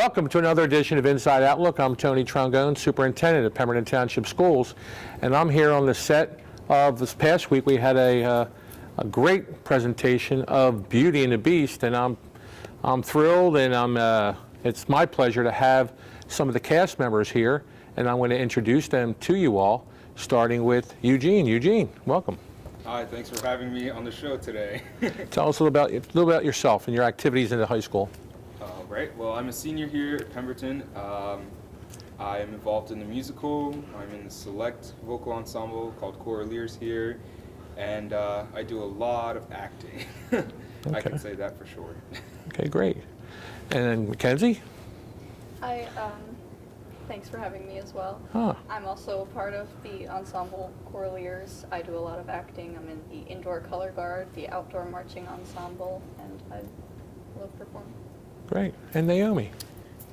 Welcome to another edition of Inside Outlook. I'm Tony Trongone, Superintendent of Pemberton Township Schools, and I'm here on the set of this past week. We had a great presentation of Beauty and the Beast, and I'm thrilled, and it's my pleasure to have some of the cast members here, and I'm going to introduce them to you all, starting with Eugene. Eugene, welcome. Hi, thanks for having me on the show today. Tell us a little about yourself and your activities in the high school. Right, well, I'm a senior here at Pemberton. I am involved in the musical. I'm in the select vocal ensemble called Choraliers here, and I do a lot of acting. I can say that for sure. Okay, great. And then Mackenzie? Hi, thanks for having me as well. Huh. I'm also a part of the ensemble Choraliers. I do a lot of acting. I'm in the indoor color guard, the outdoor marching ensemble, and I love performing. Great. And Naomi?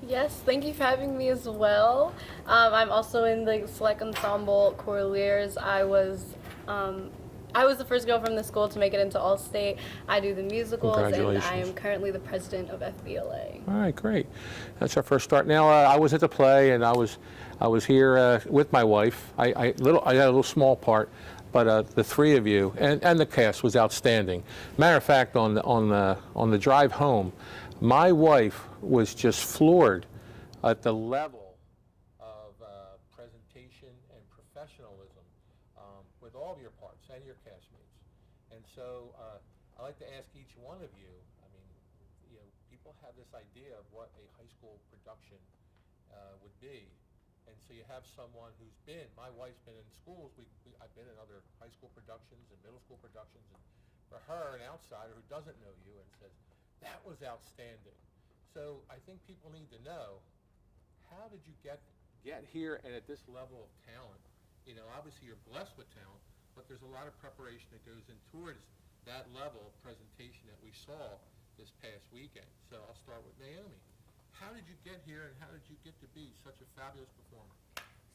Yes, thank you for having me as well. I'm also in the select ensemble Choraliers. I was the first girl from the school to make it into All-State. I do the musicals, and I am currently the president of FBLA. All right, great. That's our first start. Now, I was at the play, and I was here with my wife. I had a little small part, but the three of you and the cast was outstanding. Matter of fact, on the drive home, my wife was just floored at the level of presentation and professionalism with all of your parts and your castmates. And so I'd like to ask each one of you, I mean, people have this idea of what a high school production would be. And so you have someone who's my wife's been in schools, I've been in other high school productions and middle school productions, and for her, an outsider who doesn't know you and says, that was outstanding. So I think people need to know, how did you get here and at this level of talent? Obviously you're blessed with talent, but there's a lot of preparation that goes in towards that level of presentation that we saw this past weekend. So I'll start with Naomi. How did you get here and how did you get to be such a fabulous performer?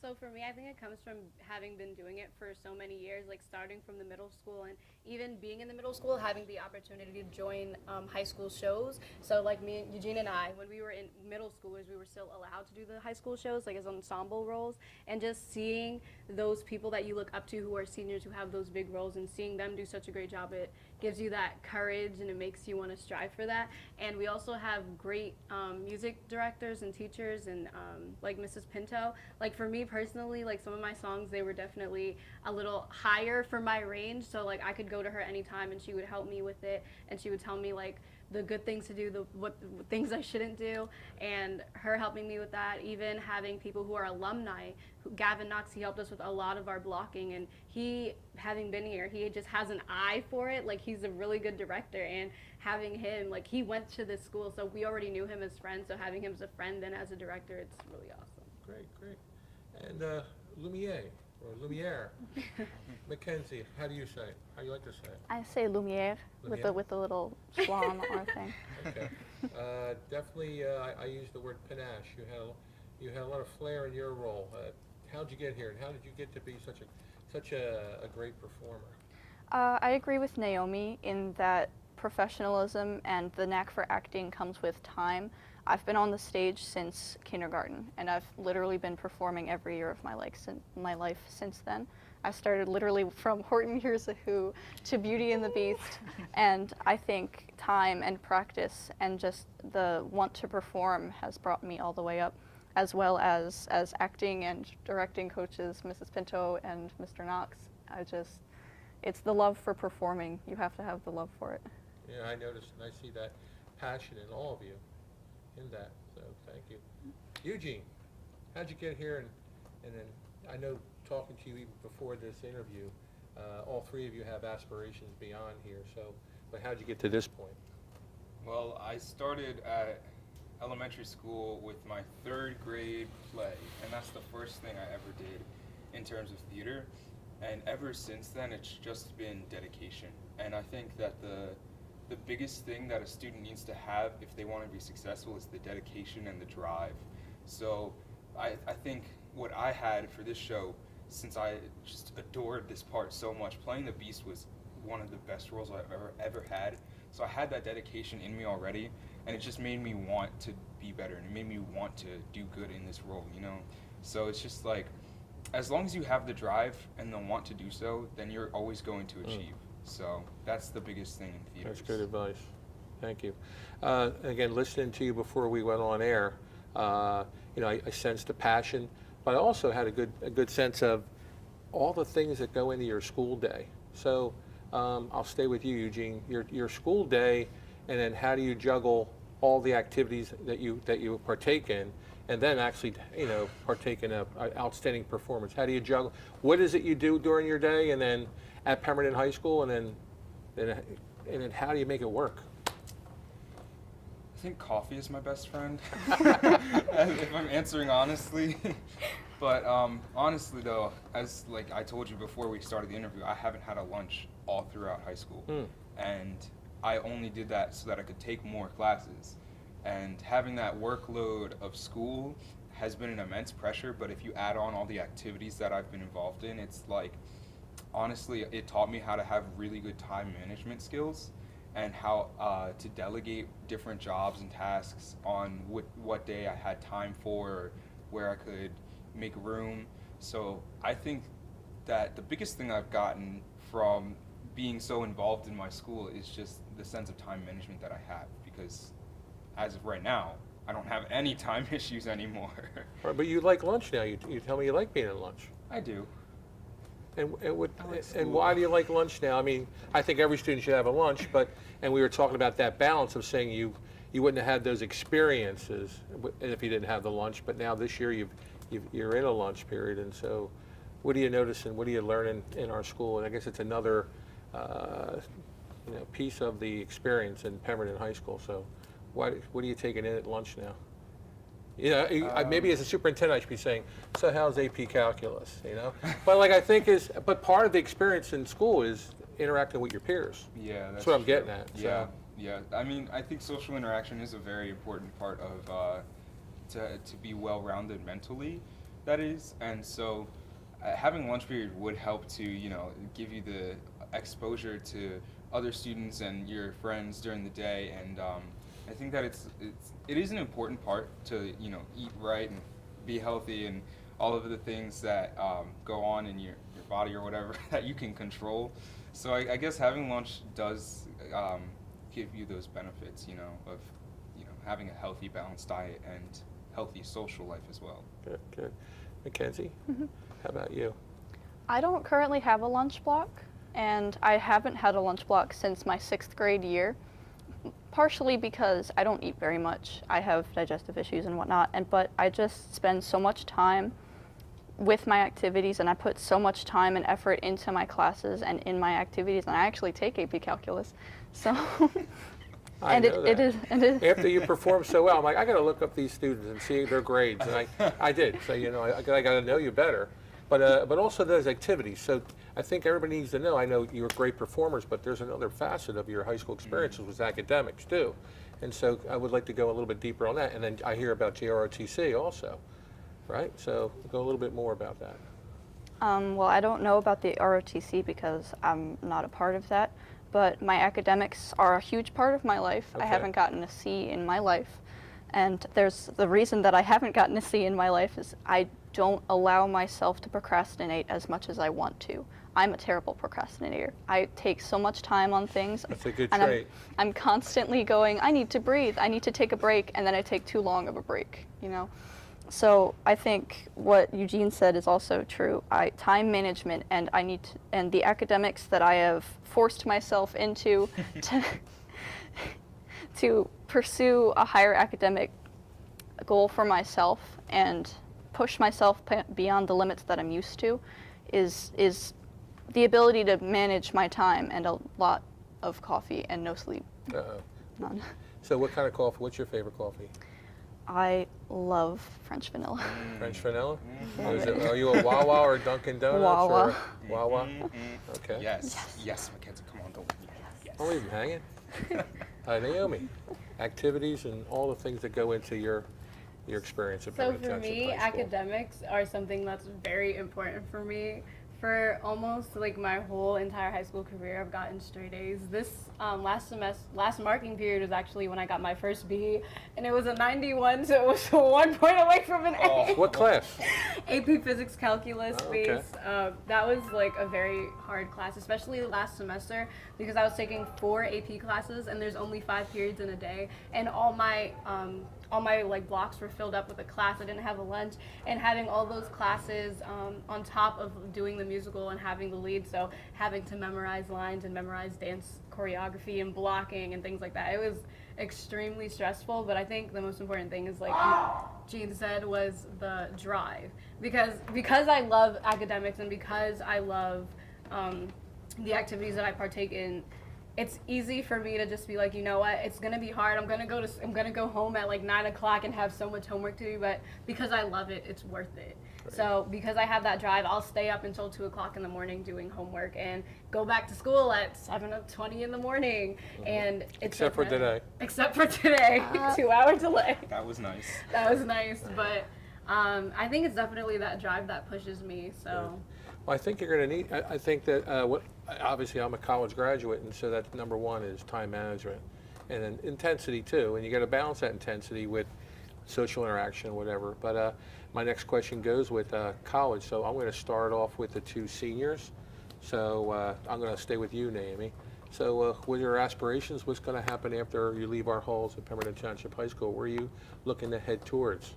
So for me, I think it comes from having been doing it for so many years, like starting from the middle school and even being in the middle school, having the opportunity to join high school shows. So like me, Eugene and I, when we were in middle schoolers, we were still allowed to do the high school shows, like as ensemble roles, and just seeing those people that you look up to who are seniors who have those big roles and seeing them do such a great job, it gives you that courage and it makes you want to strive for that. And we also have great music directors and teachers and like Mrs. Pinto. Like for me personally, like some of my songs, they were definitely a little higher for my range, so like I could go to her anytime and she would help me with it, and she would tell me like the good things to do, what things I shouldn't do, and her helping me with that. Even having people who are alumni, Gavin Knox, he helped us with a lot of our blocking, and he, having been here, he just has an eye for it. Like he's a really good director, and having him, like he went to this school, so we already knew him as friends, so having him as a friend then as a director, it's really awesome. Great. And Lumiere. Mackenzie, how do you say it? How do you like to say it? I say Lumiere. With the little swan or thing. Okay. Definitely, I use the word panache. You had a lot of flair in your role. How'd you get here, and how did you get to be such a great performer? I agree with Naomi in that professionalism and the knack for acting comes with time. I've been on the stage since kindergarten, and I've literally been performing every year of my life since then. I started literally from Horton Hears a Who to Beauty and the Beast, and I think time and practice and just the want to perform has brought me all the way up, as well as acting and directing coaches, Mrs. Pinto and Mr. Knox. It's the love for performing. You have to have the love for it. Yeah, I noticed, and I see that passion in all of you in that, so thank you. Eugene, how'd you get here, and then I know talking to you even before this interview, all three of you have aspirations beyond here, but how'd you get to this point? Well, I started at elementary school with my third grade play, and that's the first thing I ever did in terms of theater, and ever since then it's just been dedication. And I think that the biggest thing that a student needs to have if they want to be successful is the dedication and the drive. So I think what I had for this show, since I just adored this part so much, playing the Beast was one of the best roles I've ever had. So I had that dedication in me already, and it just made me want to be better, and it made me want to do good in this role, you know? So it's just like, as long as you have the drive and the want to do so, then you're always going to achieve. So that's the biggest thing in theater. That's good advice. Thank you. Again, listening to you before we went on air, you know, I sensed a passion, but I also had a good sense of all the things that go into your school day. So I'll stay with you, Eugene. Your school day, and then how do you juggle all the activities that you partake in, and then actually, you know, partake in an outstanding performance? How do you juggle? What is it you do during your day, and then at Pemberton High School, and then how do you make it work? I think coffee is my best friend, if I'm answering honestly. But honestly though, as like I told you before we started the interview, I haven't had a lunch all throughout high school. And I only did that so that I could take more classes. And having that workload of school has been an immense pressure, but if you add on all the activities that I've been involved in, it's like, honestly, it taught me how to have really good time management skills, and how to delegate different jobs and tasks on what day I had time for, or where I could make room. So I think that the biggest thing I've gotten from being so involved in my school is just the sense of time management that I have, because as of right now, I don't have any time issues anymore. Right, but you like lunch now. You tell me you like being at lunch. I do. And like school. why do you like lunch now? I mean, I think every student should have a lunch, and we were talking about that balance of saying you wouldn't have had those experiences if you didn't have the lunch. But now this year you're in a lunch period, and so what are you noticing? What are you learning in our school? And I guess it's another you know, piece of the experience in Pemberton High School. So what are you taking in at lunch now? You know, maybe as a superintendent I should be saying, so how's AP Calculus, you know? But like I think but part of the experience in school is interacting with your peers. Yeah, That's what I'm true. getting at. Yeah, So. yeah. I mean, I think social interaction is a very important part of to be well-rounded mentally, that is. And so having lunch period would help to, you know, give you the exposure to other students and your friends during the day. And I think that it is an important part to, you know, eat right and be healthy and all of the things that go on in your body or whatever that you can control. So I guess having lunch does give you those benefits, you know, of, you know, having a healthy, balanced diet and healthy social life as well. Good, good. Mackenzie, how about you? I don't currently have a lunch block, and I haven't had a lunch block since my 6th grade year, partially because I don't eat very much. I have digestive issues and whatnot, but I just spend so much time with my activities, and I put so much time and effort into my classes and in my activities, and I actually take AP Calculus. So I know that. it is After you perform so well, I'm like, I got to look up these students and see their grades, and I did. So you know, I got to know you better, but also those activities. So I think everybody needs to know. I know you're great performers, but there's another facet of your high school experiences was academics too, and so I would like to go a little bit deeper on that. And then I hear about JROTC also, right? So go a little bit more about that. Well, I don't know about the ROTC because I'm not a part of that, but my academics are a huge part of my life. Okay. I haven't gotten a C in my life, and the reason that I haven't gotten a C in my life is I don't allow myself to procrastinate as much as I want to. I'm a terrible procrastinator. I take so much time on things. That's a good and trait. I'm constantly going, I need to breathe, I need to take a break, and then I take too long of a break, you know? So I think what Eugene said is also true. Time management, and and the academics that I have forced myself into to pursue a higher academic goal for myself and push myself beyond the limits that I'm used to is the ability to manage my time and a lot of coffee and no sleep. Uh-oh. None. So what kind of coffee? What's your favorite coffee? I love French vanilla. French vanilla? Love it. Are you a Wawa or Dunkin' Donuts? Wawa. Or Wawa? Okay. Yes, Mackenzie, come on, don't. Yes. I'll leave him hanging. Naomi, activities and all the things that go into your experience at So Pemberton for Township me, High School. academics are something that's very important for me For almost like my whole entire high school career, I've gotten straight A's. This last marking period was actually when I got my first B, and it was a 91, so it was 1 point away from an A. What class? AP Physics Calculus Oh, okay. base. That was like a very hard class, especially last semester, because I was taking 4 AP classes, and there's only 5 periods in a day, and all my like blocks were filled up with a class. I didn't have a lunch, and having all those classes on top of doing the musical and having the lead, so having to memorize lines and memorize dance choreography and blocking and things like that. It was extremely stressful, but I think the most important thing is, like Jean said, was the drive, because I love academics and because I love the activities that I partake in. It's easy for me to just be like, you know what, it's gonna be hard. I'm gonna go home at like 9 o'clock and have so much homework to do, but because I love it, it's worth it. Right. So because I have that drive, I'll stay up until 2 o'clock in the morning doing homework and go back to school at 7:20 in the morning. And it's Except for okay. today. Except for today, 2-hour delay. That was nice. That was nice, but I think it's definitely that drive that pushes me. So. Well, I think you're going to need, I think that, obviously I'm a college graduate, and so that number one is time management and then intensity too. And you got to balance that intensity with social interaction, whatever. But my next question goes with college. So I'm going to start off with the 2 seniors. So I'm going to stay with you, Naomi. So what are your aspirations? What's going to happen after you leave our halls at Pemberton Township High School? Where are you looking to head towards?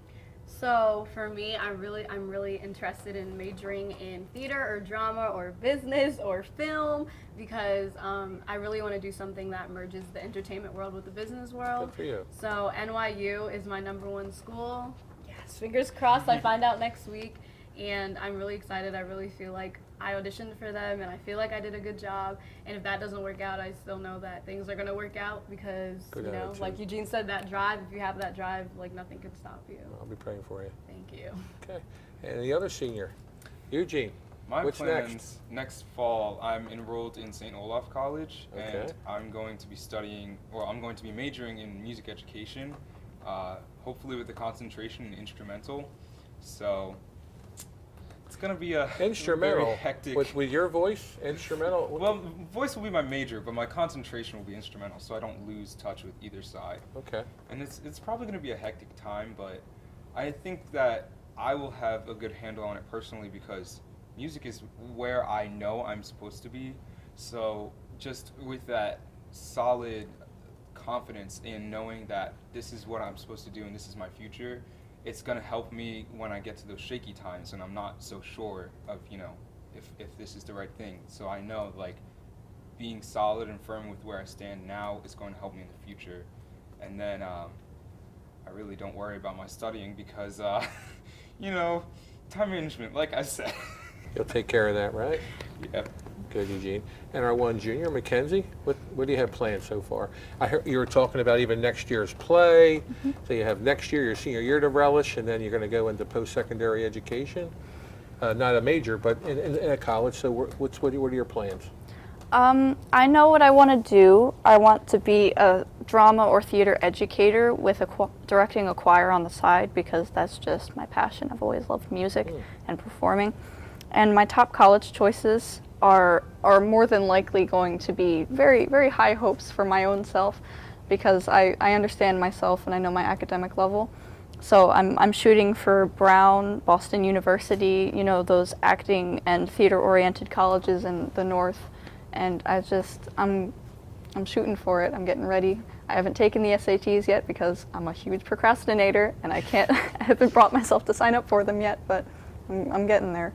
So for me, I'm really interested in majoring in theater or drama or business or film, because I really want to do something that merges the entertainment world with the business world. Good for you. So NYU is my #1 school. Yes, fingers crossed. I find out next week, and I'm really excited. I really feel like I auditioned for them, and I feel like I did a good job. And if that doesn't work out, I still know that things are going to work out, because, Good you know, attitude. like Eugene said, that drive, if you have that drive, like nothing can stop you. I'll be praying for you. Thank you. Okay. And the other senior, Eugene. My What's plans next fall, I'm enrolled in St. Olaf College, Okay. and I'm going to be I'm going to be majoring in music education, hopefully with a concentration in instrumental. So it's going to be a Instrumental. very hectic. With your voice, instrumental. Well, voice will be my major, but my concentration will be instrumental, so I don't lose touch with either side. Okay. And it's probably going to be a hectic time, but I think that I will have a good handle on it personally, because music is where I know I'm supposed to be. So just with that solid confidence in knowing that this is what I'm supposed to do and this is my future, it's going to help me when I get to those shaky times and I'm not so sure of, you know, if this is the right thing. So I know, like, being solid and firm with where I stand now is going to help me in the future. And then I really don't worry about my studying, because, you know, time management, like I said. You'll take care of that, right? Yep. Good, Eugene. And our one junior, Mackenzie, what do you have planned so far? I heard you were talking about even next year's play. So you have next year, your senior year to relish, and then you're going to go into post-secondary education. Not a major, but in a college. So what are your plans? I know what I want to do. I want to be a drama or theater educator with directing a choir on the side, because that's just my passion. I've always loved music and performing. And my top college choices are more than likely going to be very, very high hopes for my own self, because I understand myself and I know my academic level. So I'm shooting for Brown, Boston University, you know, those acting and theater-oriented colleges in the North. And I'm shooting for it. I'm getting ready. I haven't taken the SATs yet because I'm a huge procrastinator and I haven't brought myself to sign up for them yet, but I'm getting there.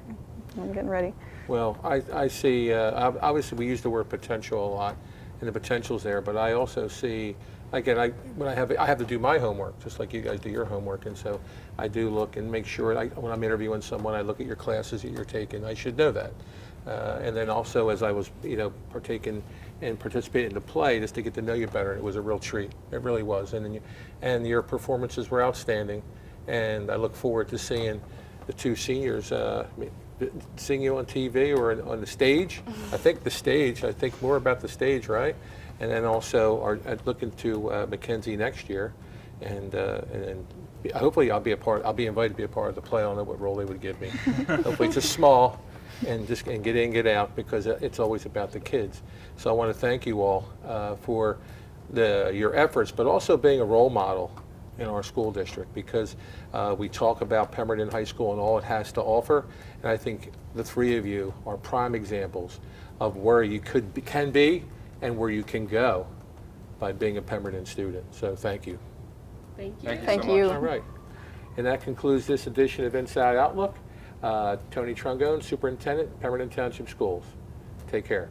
I'm getting ready. Well, I see, obviously we use the word potential a lot, and the potential's there, but I also see, again, I have to do my homework, just like you guys do your homework, and so I do look and make sure, when I'm interviewing someone, I look at your classes that you're taking. I should know that. And then also, as I was, partaking and participating in the play, just to get to know you better, it was a real treat. It really was. And your performances were outstanding, and I look forward to seeing the 2 seniors seeing you on TV or on the stage. I think more about the stage, right? And then also are looking to Mackenzie next year, and then hopefully I'll be invited to be a part of the play. I don't know what role they would give me. Hopefully it's a small and just and get in, get out, because it's always about the kids. So I want to thank you all for your efforts, but also being a role model in our school district, because we talk about Pemberton High School and all it has to offer, and I think the three of you are prime examples of where you can be and where you can go by being a Pemberton student. So thank you. Thank you. Thank you Thank so much. you. All right. And that concludes this edition of Inside Outlook. Tony Trungone, Superintendent, Pemberton Township Schools. Take care.